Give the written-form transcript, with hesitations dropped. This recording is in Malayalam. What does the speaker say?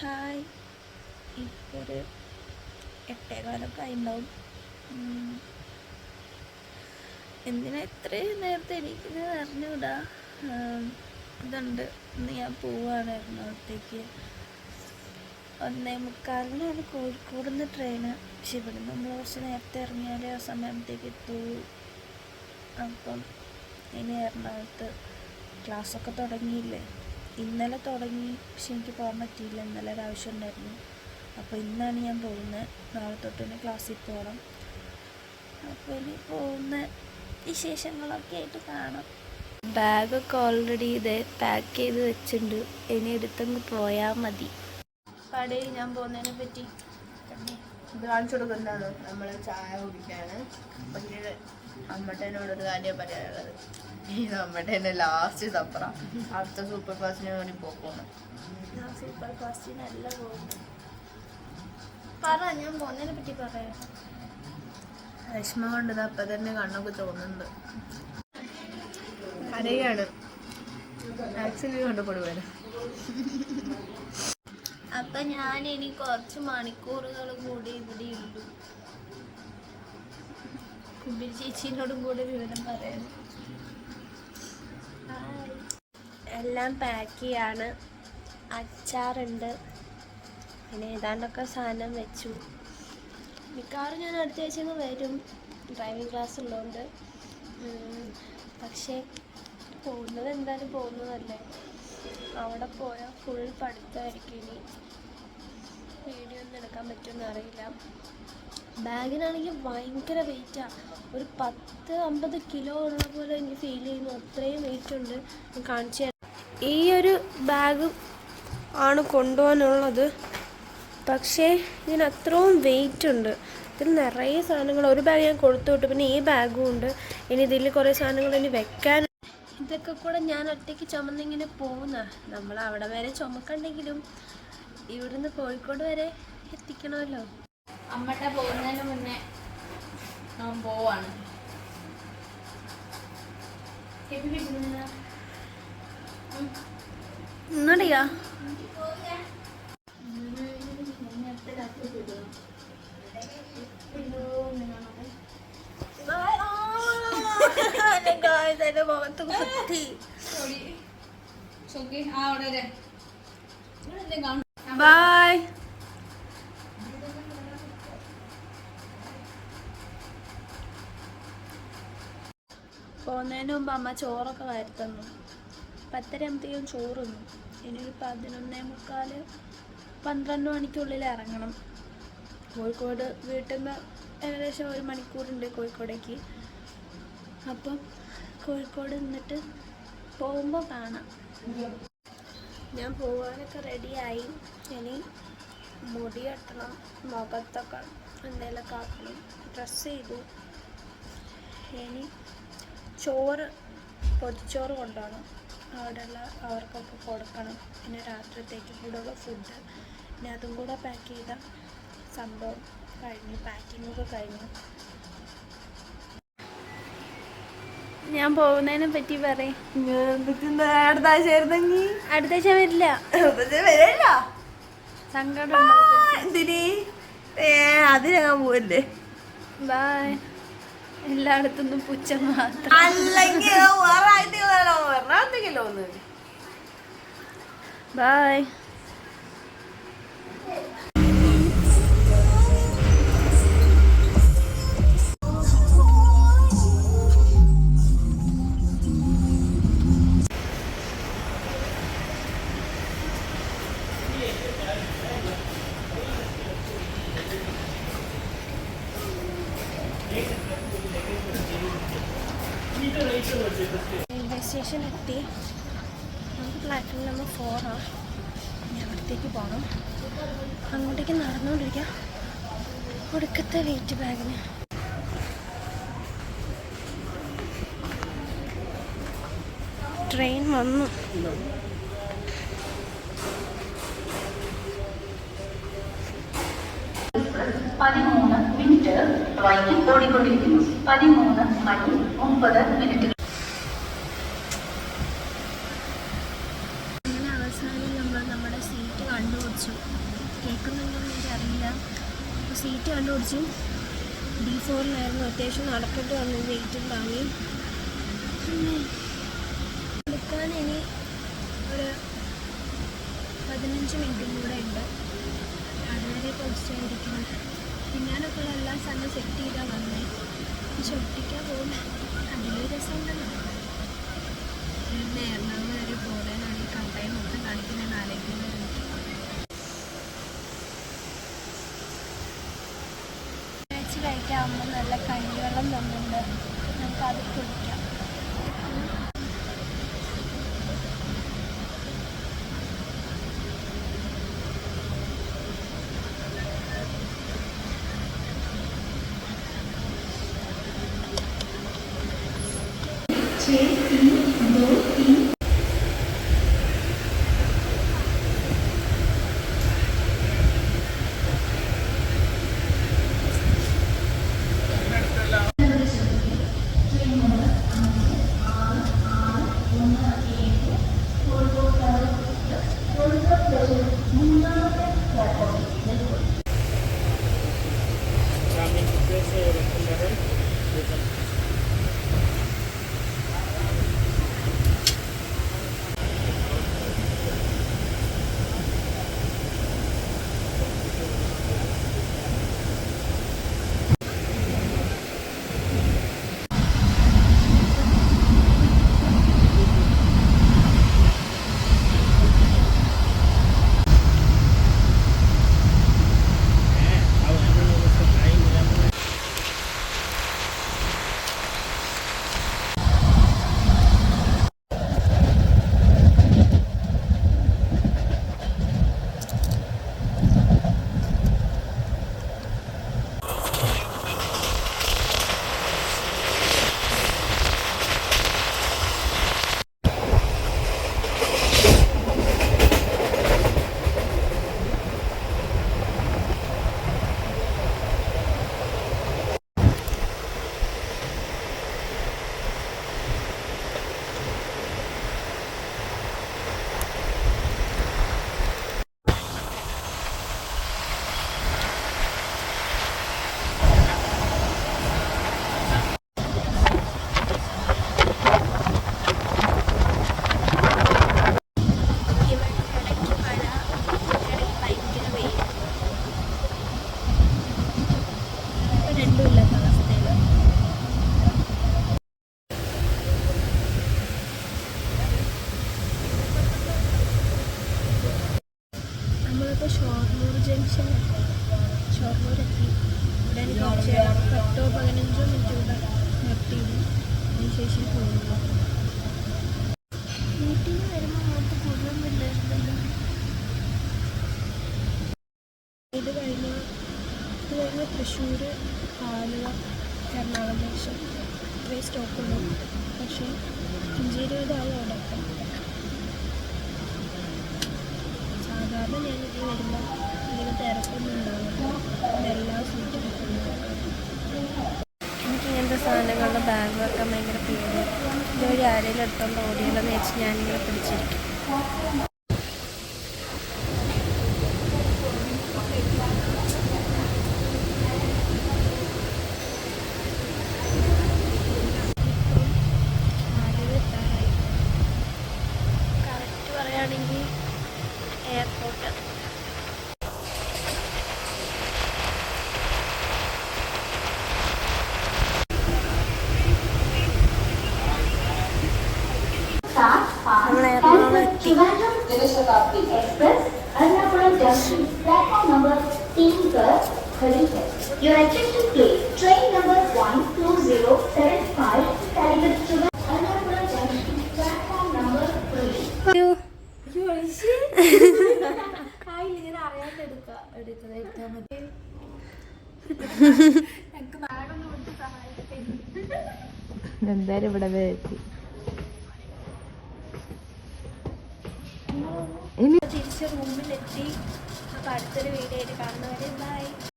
ഹായ്. ഇപ്പോൾ ഒരു 8:15 ഉണ്ടാവും. എന്തിനാ ഇത്രയും നേരത്തെ എണീക്കുന്നത് അറിഞ്ഞൂടാ. ഇതുണ്ട്, ഇന്ന് ഞാൻ പോവാണ് എറണാകുളത്തേക്ക്. 1:45 കോഴിക്കോട് നിന്ന് ട്രെയിന്. പക്ഷെ ഇവിടെ നമ്മൾ കുറച്ച് നേരത്തെ ഇറങ്ങിയാലേ ആ സമയത്തേക്ക് എത്തുള്ളൂ. അപ്പം ഇനി എറണാകുളത്ത് ക്ലാസ്സൊക്കെ തുടങ്ങിയില്ലേ. ഇന്നലെ തുടങ്ങി, പക്ഷെ എനിക്ക് പോകാൻ പറ്റിയില്ല. ഇന്നലെ ഒരു ആവശ്യം ഉണ്ടായിരുന്നു. അപ്പോൾ ഇന്നാണ് ഞാൻ പോകുന്നത്. നാളെ തൊട്ട് തന്നെ ക്ലാസ്സിൽ പോകണം. അപ്പോൾ ഇനി പോകുന്ന വിശേഷങ്ങളൊക്കെ ആയിട്ട് കാണാം. ബാഗൊക്കെ ഓൾറെഡി ഇത് പാക്ക് ചെയ്ത് വെച്ചിട്ടുണ്ട്. ഇനി എടുത്തങ്ങ് പോയാൽ മതി. കടയിൽ ഞാൻ പോകുന്നതിനെ പറ്റി ഇത് കാണിച്ചു കൊടുക്കുന്നതാണ്. നമ്മൾ ചായ കുടിക്കാണ്. പിന്നീട് അമ്മട്ടേനോടൊരു കാര്യം പറയാനുള്ളത്. ഈ അമ്മട്ടേൻ്റെ ലാസ്റ്റ് സപ്പറ അടുത്ത സൂപ്പർ ഫാസ്റ്റിന് വേണ്ടി പോക്കണം. ഞാൻ സൂപ്പർ ഫാസ്റ്റിനല്ല പോകുന്നത്. പറ, ഞാൻ പോകുന്നതിനെ പറ്റി പറയാം. വിഷമം കൊണ്ട് അപ്പം തന്നെ കണ്ണൊക്കെ തോന്നുന്നുണ്ട്. കരയാണ്. ആക്സിഡന്റ് കൊണ്ടുപോയി. അപ്പം ഞാൻ ഇനി കുറച്ച് മണിക്കൂറുകൾ കൂടി ഇവിടെ ഉള്ളൂ. കുബിരി ചേച്ചീനോടും കൂടെ വിവരം പറയാൻ. എല്ലാം പാക്ക് ചെയ്യാണ്. അച്ചാറുണ്ട്, പിന്നെ ഏതാണ്ടൊക്കെ സാധനം വെച്ചു. മിക്കവാറും ഞാൻ അടുത്ത ആഴ്ച വരും, ഡ്രൈവിംഗ് ക്ലാസ് ഉള്ളതുകൊണ്ട്. പക്ഷേ പോകുന്നത് എന്തായാലും പോകുന്നതല്ലേ. അവിടെ പോയാൽ ഫുൾ പഠിത്തമായിരിക്കും. ഇനി വീഡിയോ ഒന്നും എടുക്കാൻ പറ്റുമെന്ന് അറിയില്ല. ബാഗിനാണെങ്കിൽ ഭയങ്കര വെയിറ്റാണ്. ഒരു 10-50 കിലോ ഉള്ള പോലെ എനിക്ക് ഫീൽ ചെയ്യുന്നു. അത്രയും വെയിറ്റ് ഉണ്ട്. കാണിച്ചു തരാം. ഈ ഒരു ബാഗ് ആണ് കൊണ്ടുപോകാനുള്ളത്. പക്ഷേ ഇതിന് അത്രയും വെയിറ്റ് ഉണ്ട്. ഇതിൽ നിറയെ സാധനങ്ങൾ. ഒരു ബാഗ് ഞാൻ കൊടുത്തു വിട്ടു. പിന്നെ ഈ ബാഗും ഉണ്ട്. ഇനി ഇതിൽ കുറേ സാധനങ്ങൾ ഇനി വെക്കാൻ. ഇതൊക്കെ കൂടെ ഞാൻ ഒറ്റയ്ക്ക് ചുമന്നിങ്ങനെ പോകുന്ന. നമ്മൾ അവിടെ വരെ ചുമക്കണ്ടെങ്കിലും ഇവിടുന്ന് കോഴിക്കോട് വരെ എത്തിക്കണമല്ലോ. അമ്മട്ട പോകുന്നതിന് മുന്നേ ഞാൻ പോവാണ്. ഇന്നടിയാ മുഖത്ത് കുത്തി. ബൈ. പോകുന്നതിന് മുമ്പ് അമ്മ ചോറൊക്കെ വാരി തന്നു. 10:30 ചോറ് തന്നു. ഇനി ഒരു 11:45-12 മണിക്കുള്ളിൽ ഇറങ്ങണം. കോഴിക്കോട് വീട്ടിൽ നിന്ന് ഏകദേശം 1 മണിക്കൂറുണ്ട് കോഴിക്കോടേക്ക്. അപ്പം കോഴിക്കോട് നിന്നിട്ട് പോകുമ്പോൾ കാണാം. ഞാൻ പോകാനൊക്കെ റെഡിയായി. ഇനി മുടി കെട്ടണം, മുഖത്തൊക്കെ എന്തെങ്കിലുമൊക്കെ ആക്കണം. ഡ്രസ്സ് ചെയ്തു. ഇനി ചോറ്, പൊതിച്ചോറ് കൊണ്ടുപോകണം. അവിടെയുള്ള അവർക്കൊക്കെ കൊടുക്കണം. പിന്നെ രാത്രിത്തേക്ക് കൂടെയുള്ള ഫുഡ്. പിന്നെ അതും കൂടെ പാക്ക് ചെയ്ത സംഭവം കഴിഞ്ഞു. പാക്കിങ്ങൊക്കെ കഴിഞ്ഞു. ഞാൻ പോകുന്നതിനെ പറ്റി പറയും. അടുത്ത ആഴ്ച ആയിരുന്നെങ്കിൽ അടുത്ത ആഴ്ച വരില്ല. സങ്കടം. എന്തിന് അതിനങ്ങാൻ പോവല്ലേ. ബായ്. എല്ലായിടത്തുനിന്നും പുച്ഛം മാത്രം. ബായ്. റെയിൽവേ സ്റ്റേഷൻ എത്തി. നമുക്ക് പ്ലാറ്റ്ഫോം നമ്പർ 4 ഇനി അവിടത്തേക്ക് പോകണം. അങ്ങോട്ടേക്ക് നടന്നുകൊണ്ടിരിക്കാം. ഒടുക്കത്തെ വെയിറ്റ് ബാഗിന്. ട്രെയിൻ വന്നു. ഓടിക്കൊണ്ടിരിക്കുന്നു. 13:09. അങ്ങനെ അവസാനം നമ്മൾ നമ്മുടെ സീറ്റ് കണ്ടുപിടിച്ചു. വിളിച്ചു. കേൾക്കുന്നുണ്ടോയെന്ന് എനിക്കറിയില്ല. അപ്പോൾ സീറ്റ് കണ്ടുപിടിച്ചു. D4-ലായിരുന്നു. അത്യാവശ്യം നടക്കേണ്ടി വന്നു. വെയിറ്റും താങ്ങി. എടുക്കാൻ ഇനി ഒരു 15 മിനിറ്റും കൂടെ ഉണ്ട്. അതുവരെ പോസ്റ്റായിരിക്കണം. തിന്നാനൊക്കെ ഉള്ള എല്ലാ സാധനവും സെറ്റ് ചെയ്താൽ വന്നേ. പക്ഷെ ഒട്ടിക്കാൻ പോകും. അതിലൊരു രസമുണ്ടല്ലോ. പിന്നെ എറണാകുളം വരെ പോകാനാണ് ഈ കമ്പനി മൊത്തം കാണിക്കുന്നതെന്ന് ആലോചിക്കുന്നത്. കഴിക്കാവുമ്പോൾ നല്ല കഞ്ഞിവെള്ളം തന്നുണ്ട്. നമുക്കത് കുടിക്കാം. നമ്മളിപ്പോൾ ഷൊർണൂർ ജംഗ്ഷനിലെത്തി. ഷൊർണൂരെത്തി. ഇവിടെ എനിക്ക് കുറച്ച് 10-15 മിനിറ്റ് കൂടെ നിർത്തിയിടും. അതിനുശേഷം പോകുന്നു. വീട്ടിൽ നിന്ന് വരുമ്പോൾ നമുക്ക് കൂടുതലൊന്നുമില്ലായിരുന്നല്ലോ. ഇത് കഴിഞ്ഞ് തൃശ്ശൂർ, ആലുവ, എറണാകുളം ദേശം ഇത്രയും സ്റ്റോപ്പുള്ളൂ. പക്ഷേ 5-20 അവിടെ എത്താം. സാധാരണ ഞാനിത് വരുമ്പോൾ ഇങ്ങനെ തിരക്കൊന്നും ഉണ്ടാവില്ല. എല്ലാ സീറ്റും എനിക്കിങ്ങനത്തെ സാധനങ്ങളുടെ ബാഗ് വെക്കാൻ ഭയങ്കര പേടിയാണ്. ഇതൊരു ആരെങ്കിലും എടുത്തോണ്ട് ഓടിയില്ലെന്ന് വെച്ച് ഞാനിങ്ങനെ പിടിച്ചിരിക്കും. കറക്റ്റ് പറയുകയാണെങ്കിൽ എയർപോർട്ട്. നമ്മൾ എറണാകുളം എത്തി. Express Ernakulam junction platform number 3 पर खड़ी है. Your attention please. Train number 12075 Tiger Ernakulam Junction platform number 3. ഇങ്ങനെ അറിയാണ്ട് എടുത്താൽ മതി. എന്തായാലും ഇവിടെ എത്തി. തിരിച്ച് റൂമിലെത്തി. അപ്പോൾ അടുത്തൊരു വീഡിയോ ആയിട്ട് കാണുന്നവരെ ബൈ.